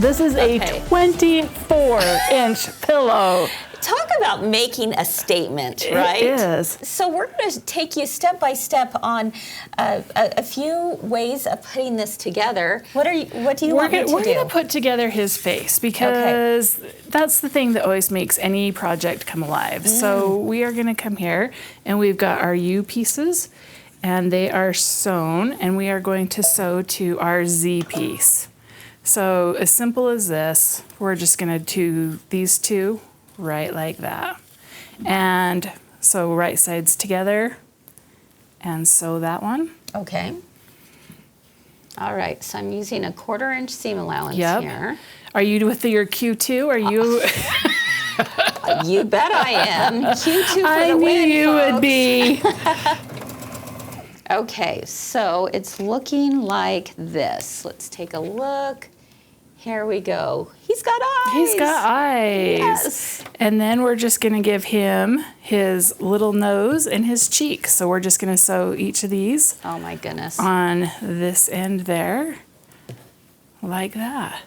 This is a 24-inch pillow. Talk about making a statement, right? It is. So we're going to take you step by step on a few ways of putting this together. What do you want me to do? We're going to put together his face because that's the thing that always makes any project come alive. So we are going to come here, and we've got our U pieces, and they are sewn, and we are going to sew to our Z piece. So as simple as this, we're just going to do these two right like that. And so right sides together and sew that one. Okay. All right, so I'm using a 1/4 inch seam allowance here. Are you with your Q2? Are you? You bet I am. Q2 for the win, I knew you would be. Okay, so it's looking like this. Let's take a look. Here we go. He's got eyes. He's got eyes. Yes. And then we're just going to give him his little nose and his cheek. So we're just going to sew each of these. Oh my goodness. On this end there, like that.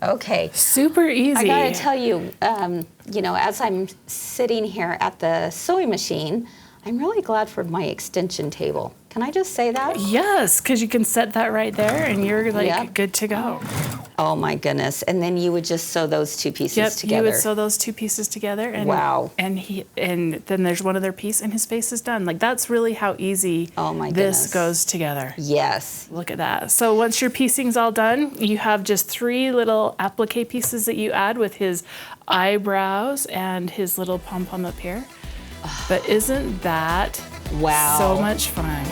Okay. Super easy. I gotta tell you, as I'm sitting here at the sewing machine, I'm really glad for my extension table. Can I just say that? Yes, because you can set that right there and you're like good to go. Oh my goodness. And then you would just sew those two pieces together. You would sew those two pieces together. And, wow. And then there's one other piece and his face is done. Like that's really how easy this goes together. Yes. Look at that. So once your piecing's all done, you have just 3 little applique pieces that you add with his eyebrows and his little pom-pom up here. But isn't that so much fun?